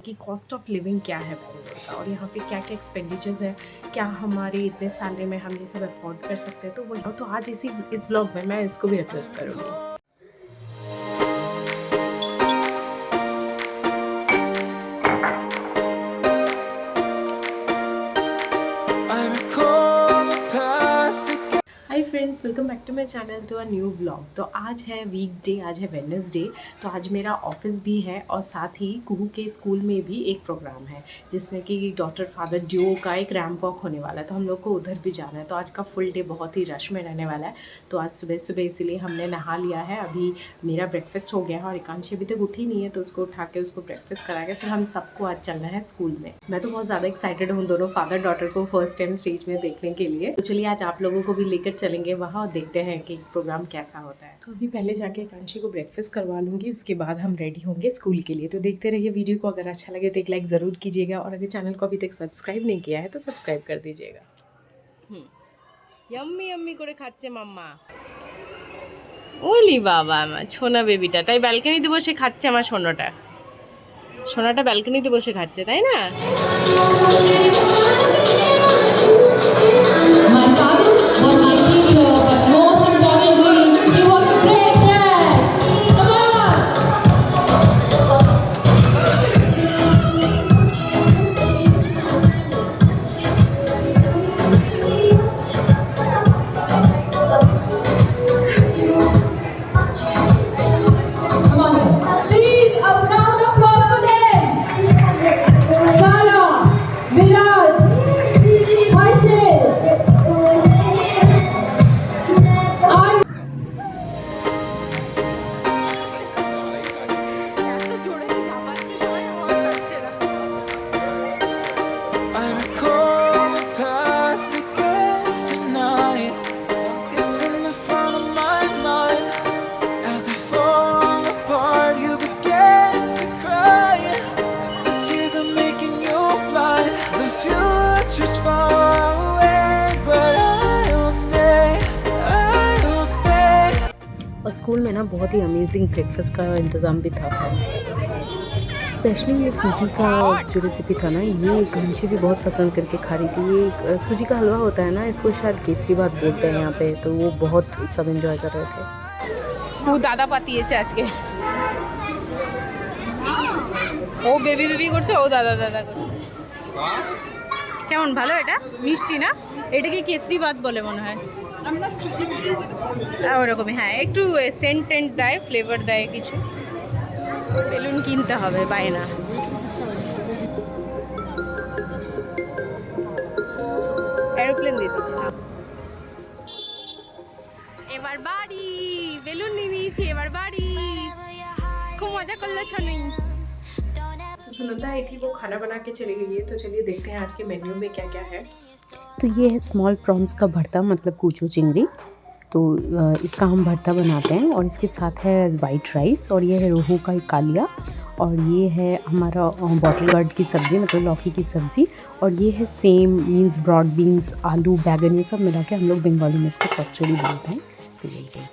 कि cost of living क्या है बैंगलोर का और यहाँ पे क्या क्या एक्सपेंडिचर्स है, क्या हमारे इतने सैलरी में हम ये सब अफोर्ड कर सकते हैं। तो वही तो आज इस ब्लॉग में मैं इसको भी एड्रेस करूँगी। Hi friends, welcome back to my channel to a new vlog. तो आज है वीकडे, आज है वेडनेसडे। तो आज मेरा ऑफिस भी है और साथ ही कुहू के स्कूल में भी एक प्रोग्राम है जिसमें कि डॉटर फादर ड्यू का एक रैम्प वॉक होने वाला है। तो हम लोग को उधर भी जाना है। तो आज का फुल डे बहुत ही रश में रहने वाला है। तो आज सुबह सुबह इसीलिए हमने नहा लिया है। अभी मेरा ब्रेकफास्ट हो गया है और एकांशी अभी तक उठी नहीं है, तो उसको उठा के उसको ब्रेकफास्ट करा के फिर हम सबको आज चलना है स्कूल में। मैं तो बहुत ज़्यादा एक्साइटेड हूँ दोनों फादर डॉटर को फर्स्ट टाइम स्टेज में देखने के लिए। तो चलिए आज आप लोगों को भी लेकर चलेंगे वहाँ और देखते हैं कि प्रोग्राम कैसा होता है। तो अभी पहले जाके कांची को ब्रेकफास्ट करवा लूँगी, उसके बाद हम रेडी होंगे स्कूल के लिए। तो देखते रहिए वीडियो को। अगर अच्छा लगे तो एक लाइक ज़रूर कीजिएगा और अगर चैनल को अभी तक सब्सक्राइब नहीं किया है तो सब्सक्राइब कर दीजिएगा। यम्मी यम्मी করে খাচ্ছে মাম্মা। ওলি বাবা, আমার সোনা বেবিটা তাই ব্যালকনিতে বসে খাচ্ছে। আমার সোনাটা ব্যালকনিতে বসে খাচ্ছে, তাই না? My father was my teacher, but most importantly, he was a great dad. Come on! Come on, please, a round of applause for them. Sarah, Viraj, Harshil, and I recall the past again tonight. It's in the front of my mind. As I fall apart, you begin to cry. The tears are making you blind. The future's far away, but I will stay. I will stay. और school में ना बहुत ही amazing breakfast का इंतज़ाम भी था। Specially ये सूजी का जो रेसिपी था ना, ये कांची भी बहुत पसंद करके खा रही थी। ये सूजी का हलवा होता है ना, इसको शायद केसरी भात बोलते हैं यहाँ पे। तो वो बहुत सब एंजॉय कर रहे थे। वो दादा पातिয়েছে আজকে, ও বেবি বেবি করছে, ও দাদা দাদা করছে। কেমন ভালো? এটা মিষ্টি না? এটা কি কেসরি ভাত বলে মনে হয়? ওরকমই, হ্যাঁ, একটু সেন্ট টেন্ট দেয়, ফ্লেভার দেয় কিছু। বেলুন কিনতে হবে, বায়না। এরোপ্লেন দিয়ে দিয়েছে। এবার বাড়ি, বেলুন নিয়ে নিয়েছি, এবার বাড়ি। খুব মজা করলো ছনি। सुनता आई थी, वो खाना बना के चली गई है। तो चलिए देखते हैं आज के मेन्यू में क्या क्या है। तो ये है स्मॉल प्रॉन्स का भरता, मतलब कूचो चिंगड़ी। तो इसका हम भरता बनाते हैं और इसके साथ है वाइट राइस, और ये है रोहू का कालिया, और ये है हमारा बॉटल गार्ड की सब्ज़ी, मतलब लौकी की सब्ज़ी, और ये है सेम मीन्स ब्रॉड बीन्स, आलू, बैगन, ये सब मिला के हम लोग बंगाली में इसको चौचड़ी बोलते हैं। तो यही है।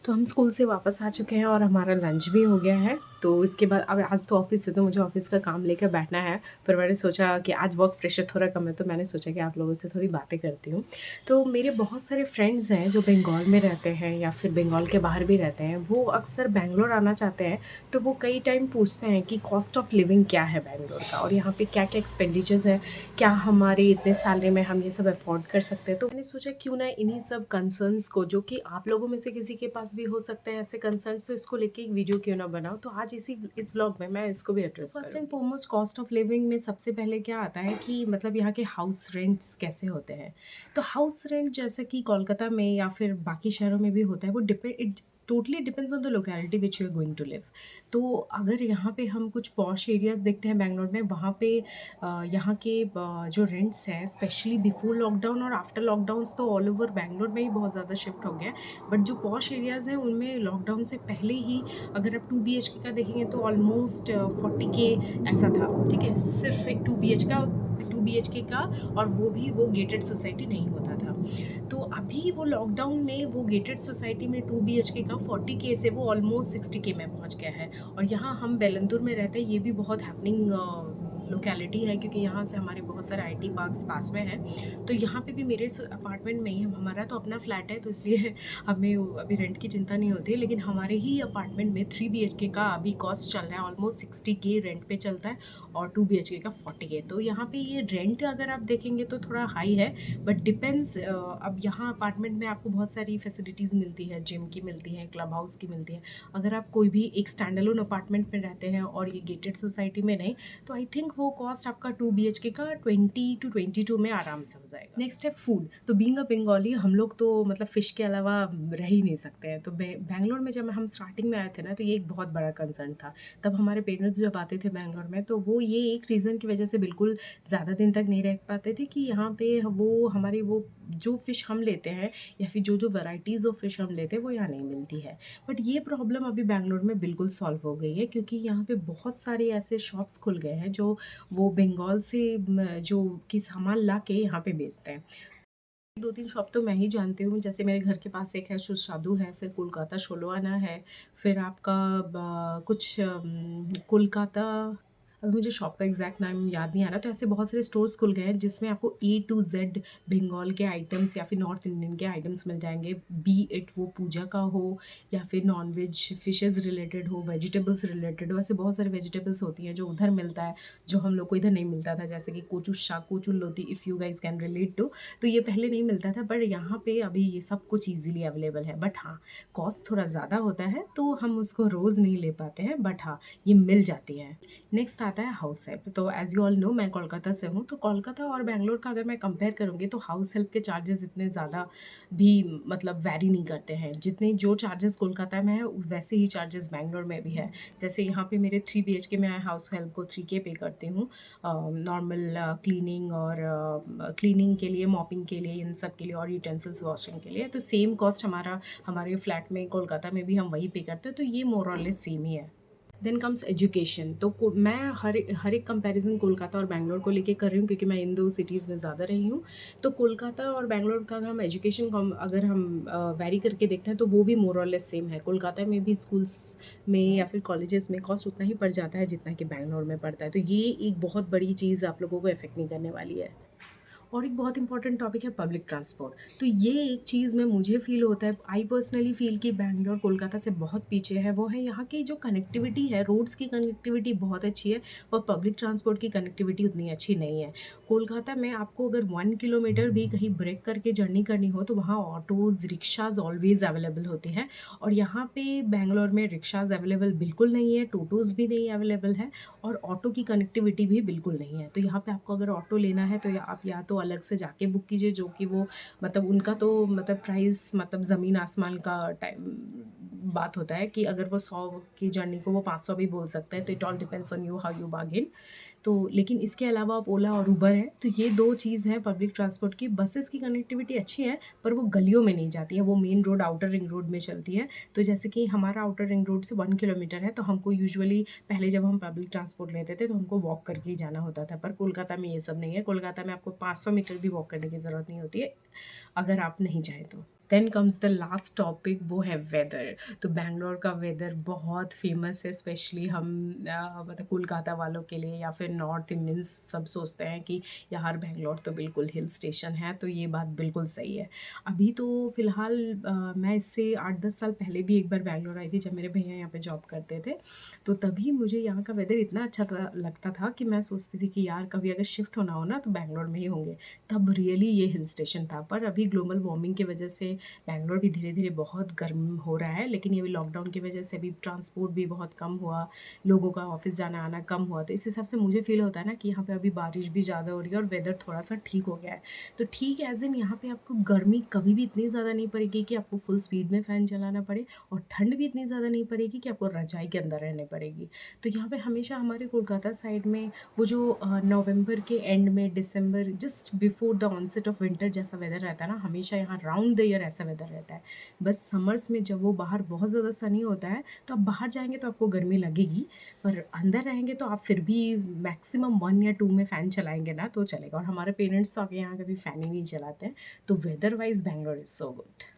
तो हम स्कूल से वापस आ चुके हैं और हमारा लंच भी हो गया है। तो इसके बाद अब आज तो ऑफिस है, तो मुझे ऑफिस का काम लेकर बैठना है। पर मैंने सोचा कि आज वर्क प्रेशर थोड़ा कम है, तो मैंने सोचा कि आप लोगों से थोड़ी बातें करती हूँ। तो मेरे बहुत सारे फ्रेंड्स हैं जो बंगाल में रहते हैं या फिर बंगाल के बाहर भी रहते हैं। वो अक्सर बेंगलोर आना चाहते हैं। तो वो कई टाइम पूछते हैं कि कॉस्ट ऑफ लिविंग क्या है बेंगलोर का और यहाँ पे क्या क्या एक्सपेंडिचर्स है, क्या हमारे इतने सैलरी में हम ये सब अफोर्ड कर सकते हैं। तो मैंने सोचा क्यों ना इन्हीं सब कंसर्न्स को, जो कि आप लोगों में से किसी के पास भी हो सकते हैं ऐसे कंसर्न्स, तो इसको लेके एक वीडियो क्यों ना बनाओ। तो आज इस ब्लॉग में मैं इसको भी एड्रेस करूँगी। First and foremost cost of living में सबसे पहले क्या आता है कि मतलब यहाँ के हाउस रेंट्स कैसे होते हैं। तो हाउस रेंट जैसे कि कोलकाता में या फिर बाकी शहरों में भी होता है, वो it totally depends on the locality which you are going to live. तो अगर यहाँ पे हम कुछ पॉश एरियाज़ देखते हैं बैंगलोर में, वहाँ पे यहाँ के जो रेंट्स हैं स्पेशली बिफोर लॉकडाउन और आफ्टर लॉकडाउन्स तो ऑल ओवर बैंगलोर में ही बहुत ज़्यादा शिफ्ट हो गया है। बट जो पॉश एरियाज़ हैं उनमें लॉकडाउन से पहले ही अगर आप 2 BHK का देखेंगे तो ऑलमोस्ट 40K ऐसा था, ठीक है, सिर्फ एक 2 BHK का, और वो गेटेड सोसाइटी नहीं होता था। तो अभी वो लॉकडाउन में वो गेटेड सोसाइटी में 2 BHK का 40K से वो ऑलमोस्ट 60K में पहुंच गया है। और यहाँ हम बेलंदुर में रहते हैं, ये भी बहुत हैपनिंग लोकेलिटी है क्योंकि यहाँ से हमारे बहुत सारे IT पार्क्स पास में हैं। तो यहाँ पे भी मेरे अपार्टमेंट में ही, हमारा तो अपना फ्लैट है तो इसलिए हमें अभी रेंट की चिंता नहीं होती है, लेकिन हमारे ही अपार्टमेंट में 3 BHK का अभी कॉस्ट चल रहा है, ऑलमोस्ट 60K रेंट पे चलता है, और 2 BHK का 40K। तो यहाँ पे ये रेंट अगर आप देखेंगे तो थोड़ा हाई है, बट डिपेंड्स। अब यहाँ अपार्टमेंट में आपको बहुत सारी फैसिलिटीज़ मिलती है, जिम की मिलती है, क्लब हाउस की मिलती है। अगर आप कोई भी एक स्टैंड अलोन अपार्टमेंट में रहते हैं और ये गेटेड सोसाइटी में नहीं, तो आई थिंक वो कॉस्ट आपका 2 BHK का 20 to 22 में आराम से हो जाएगा। नेक्स्ट है फूड। तो बीइंग अ बंगाली, हम लोग तो मतलब फ़िश के अलावा रह ही नहीं सकते हैं। तो बैंगलोर में जब हम स्टार्टिंग में आए थे ना, तो ये एक बहुत बड़ा कंसर्न था। तब हमारे पेरेंट्स जब आते थे बैंगलोर में, तो वो ये एक रीज़न की वजह से बिल्कुल ज़्यादा दिन तक नहीं रह पाते थे कि यहाँ पे वो हमारी वो जो फ़िश हम लेते हैं या फिर जो वैराइटीज़ ऑफ फ़िश हम लेते हैं वो यहाँ नहीं मिलती है। बट ये प्रॉब्लम अभी बैंगलोर में बिल्कुल सॉल्व हो गई है, क्योंकि यहाँ पे बहुत सारे ऐसे शॉप्स खुल गए हैं जो वो बंगाल से जो कि सामान ला के यहाँ पे बेचते हैं। 2-3 शॉप तो मैं ही जानती हूँ, जैसे मेरे घर के पास एक है सुस्वादु है, फिर कोलकाता शोलोआना है, फिर आपका कुछ कोलकाता, अभी मुझे शॉप का एग्जैक्ट नाम याद नहीं आ रहा। तो ऐसे बहुत सारे स्टोर्स खुल गए हैं जिसमें आपको A to Z बंगाल के आइटम्स या फिर नॉर्थ इंडियन के आइटम्स मिल जाएंगे, बी इट वो पूजा का हो या फिर नॉन वेज फिशेस रिलेटेड हो, वेजिटेबल्स रिलेटेड हो। ऐसे बहुत सारे वेजिटेबल्स होती हैं जो उधर मिलता है, जो हम लोग को इधर नहीं मिलता था, जैसे कि कोचू शाक, कोचू लोती, if you guys can relate to. तो ये पहले नहीं मिलता था, बट यहाँ पे अभी ये सब कुछ ईजिली अवेलेबल है। बट हाँ, कॉस्ट थोड़ा ज़्यादा होता है तो हम उसको रोज़ नहीं ले पाते हैं, बट हाँ ये मिल जाती है। नेक्स्ट आता है हाउस हेल्प। तो एज़ यू ऑल नो मैं कोलकाता से हूँ, तो कोलकाता और बैंगलोर का अगर मैं कंपेयर करूँगी तो हाउस हेल्प के चार्जेस इतने ज़्यादा भी मतलब वैरी नहीं करते हैं। जितने जो चार्जेस कोलकाता में है वैसे ही चार्जेस बैंगलोर में भी है। जैसे यहाँ पे मेरे 3 BHK में हाउस हेल्प को 3K पे करती हूँ, नॉर्मल क्लीनिंग और क्लीनिंग के लिए, मॉपिंग के लिए, इन सब के लिए, और यूटेंसिल्स वॉशिंग के लिए। तो सेम कॉस्ट हमारे फ्लैट में कोलकाता में भी हम वही पे करते हैं, तो ये मोर और लेस सेम ही है। Then comes education. तो मैं हर एक कंपैरिजन कोलकाता और बैंगलोर को लेके कर रही हूँ क्योंकि मैं इन दो सिटीज़ में ज़्यादा रही हूँ। तो कोलकाता और बैंगलोर का हम एजुकेशन अगर हम वैरी करके देखते हैं तो वो भी मोर और लेस सेम है। कोलकाता में भी स्कूल्स में या फिर कॉलेजेस में कॉस्ट उतना ही पड़ जाता है जितना कि बैंगलोर में पड़ता है। तो ये एक बहुत बड़ी चीज़ आप लोगों को इफेक्ट नहीं करने वाली है। और एक बहुत इंपॉर्टेंट टॉपिक है पब्लिक ट्रांसपोर्ट। तो ये एक चीज़ में मुझे फ़ील होता है, आई पर्सनली फ़ील कि बैंगलोर कोलकाता से बहुत पीछे है, वो है यहाँ की जो कनेक्टिविटी है। रोड्स की कनेक्टिविटी बहुत अच्छी है पर पब्लिक ट्रांसपोर्ट की कनेक्टिविटी उतनी अच्छी नहीं है। कोलकाता में आपको अगर 1 किलोमीटर भी कहीं ब्रेक करके जर्नी करनी हो तो वहाँ ऑटोज़, रिक्शाज़ ऑलवेज़ अवेलेबल होती हैं, और यहाँ पे बैंगलोर में रिक्शाज़ अवेलेबल बिल्कुल नहीं है, टोटोज़ भी नहीं अवेलेबल है, और ऑटो की कनेक्टिविटी भी बिल्कुल नहीं है। तो यहाँ पे आपको अगर ऑटो लेना है तो आप या तो अलग से जाके बुक कीजिए, जो कि वो मतलब उनका तो मतलब प्राइस मतलब ज़मीन आसमान का टाइम बात होता है कि अगर वो 100 की जर्नी को वो 500 भी बोल सकते हैं। तो it all depends on you how you bargain. तो लेकिन इसके अलावा आप ओला और उबर है, तो ये 2 चीज़ है पब्लिक ट्रांसपोर्ट की। बसेस की कनेक्टिविटी अच्छी है पर वो गलियों में नहीं जाती है, वो main road outer ring road में चलती है। तो जैसे कि हमारा आउटर रिंग रोड से 1 किलोमीटर है, तो हमको यूजुअली पहले जब हम पब्लिक ट्रांसपोर्ट लेते थे तो हमको वॉक करके ही जाना होता था। पर कोलकाता में ये सब नहीं है। कोलकाता में आपको 500 मीटर भी वॉक करने की ज़रूरत नहीं होती है अगर आप नहीं चाहें तो। Then comes the last topic, वो है वेदर। तो बैंगलोर का वेदर बहुत फेमस है, स्पेशली हम मतलब कोलकाता वालों के लिए या फिर नॉर्थ इंडियंस सब सोचते हैं कि यार बैंगलोर तो बिल्कुल हिल स्टेशन है। तो ये बात बिल्कुल सही है। अभी तो फ़िलहाल मैं इससे 8-10 साल पहले भी एक बार बैंगलोर आई थी जब मेरे भैया यहाँ पे जॉब करते थे। तो तभी मुझे यहाँ का वेदर इतना अच्छा लगता था कि मैं सोचती थी कि यार कभी अगर शिफ्ट होना हो ना तो बैंगलोर में ही होंगे। तब रियली ये हिल स्टेशन था। पर अभी ग्लोबल वार्मिंग की वजह से बैंगलोर भी धीरे धीरे बहुत गर्म हो रहा है, लेकिन ये भी लॉकडाउन की वजह से अभी ट्रांसपोर्ट भी बहुत कम हुआ, लोगों का ऑफिस जाना आना कम हुआ, तो इस हिसाब से मुझे फील होता है ना कि यहाँ पे अभी बारिश भी ज़्यादा हो रही है और वेदर थोड़ा सा ठीक हो गया है। तो ठीक है, एज इन यहाँ पे आपको गर्मी कभी भी इतनी ज़्यादा नहीं पड़ेगी कि आपको फुल स्पीड में फ़ैन चलाना पड़े, और ठंड भी इतनी ज़्यादा नहीं पड़ेगी कि आपको रजाई के अंदर रहने पड़ेगी। तो यहाँ पे हमेशा हमारे कोलकाता साइड में वो जो नवंबर के एंड में, दिसंबर just before the onset of winter जैसा वेदर रहता है ना, हमेशा यहाँ राउंड द ईयर ऐसा वेदर रहता है। बस समर्स में जब वो बाहर बहुत ज़्यादा सनी होता है तो आप बाहर जाएंगे तो आपको गर्मी लगेगी, पर अंदर रहेंगे तो आप फिर भी मैक्सिमम 1 या 2 में फ़ैन चलाएंगे ना तो चलेगा। और हमारे पेरेंट्स तो आगे यहाँ कभी फ़ैन ही नहीं चलाते हैं, तो weather wise Bangalore is so good.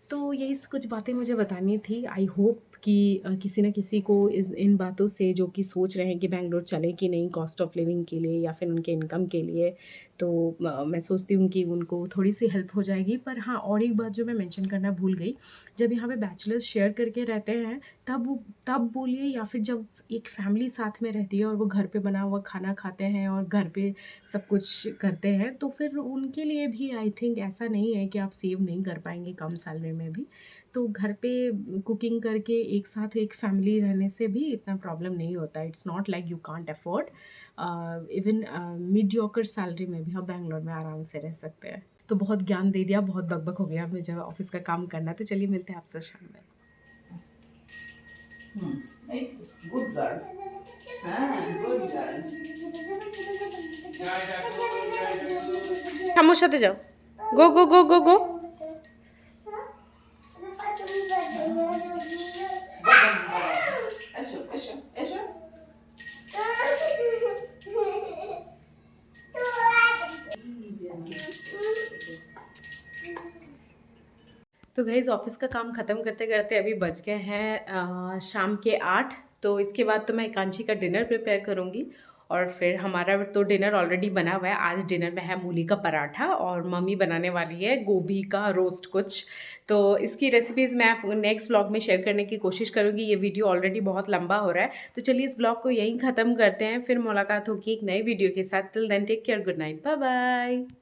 तो यही कुछ बातें मुझे बतानी थी। आई होप कि किसी न किसी को इन बातों से, जो कि सोच रहे हैं कि बैंगलोर चले कि नहीं कॉस्ट ऑफ लिविंग के लिए या फिर उनके इनकम के लिए, तो मैं सोचती हूँ कि उनको थोड़ी सी हेल्प हो जाएगी। पर हाँ, और एक बात जो मैं मेंशन करना भूल गई, जब यहाँ पे बैचलर्स शेयर करके रहते हैं तब बोलिए, या फिर जब एक फैमिली साथ में रहती है और वो घर पे बना हुआ खाना खाते हैं और घर पे सब कुछ करते हैं, तो फिर उनके लिए भी आई थिंक ऐसा नहीं है कि आप सेव नहीं कर पाएंगे कम सैलरी में भी। तो घर पे कुकिंग करके एक साथ एक फैमिली रहने से भी इतना प्रॉब्लम नहीं होता। It's not like you can't afford, even mediocre salary में भी आप बैंगलोर में आराम से रह सकते हैं। तो बहुत ज्ञान दे दिया, बहुत बकबक हो गया, मुझे ऑफिस का काम करना, तो चलिए मिलते हैं आपसे शाम में। Good girl, good girl. ঠাম্মুর সাথে যাও, গো গো গো গো গো। এসো এসো এসো। तो गाइज़ ऑफिस का काम ख़त्म करते करते अभी बज गए हैं शाम के 8। तो इसके बाद तो मैं एकांशी का डिनर प्रिपेयर करूँगी, और फिर हमारा तो डिनर ऑलरेडी बना हुआ है। आज डिनर में है मूली का पराठा और मम्मी बनाने वाली है गोभी का रोस्ट कुछ। तो इसकी रेसिपीज़ मैं आप नेक्स्ट व्लॉग में शेयर करने की कोशिश करूँगी। ये वीडियो ऑलरेडी बहुत लंबा हो रहा है, तो चलिए इस व्लॉग को यहीं ख़त्म करते हैं, फिर मुलाकात होगी एक नए वीडियो के साथ। Till then take care, good night, bye bye.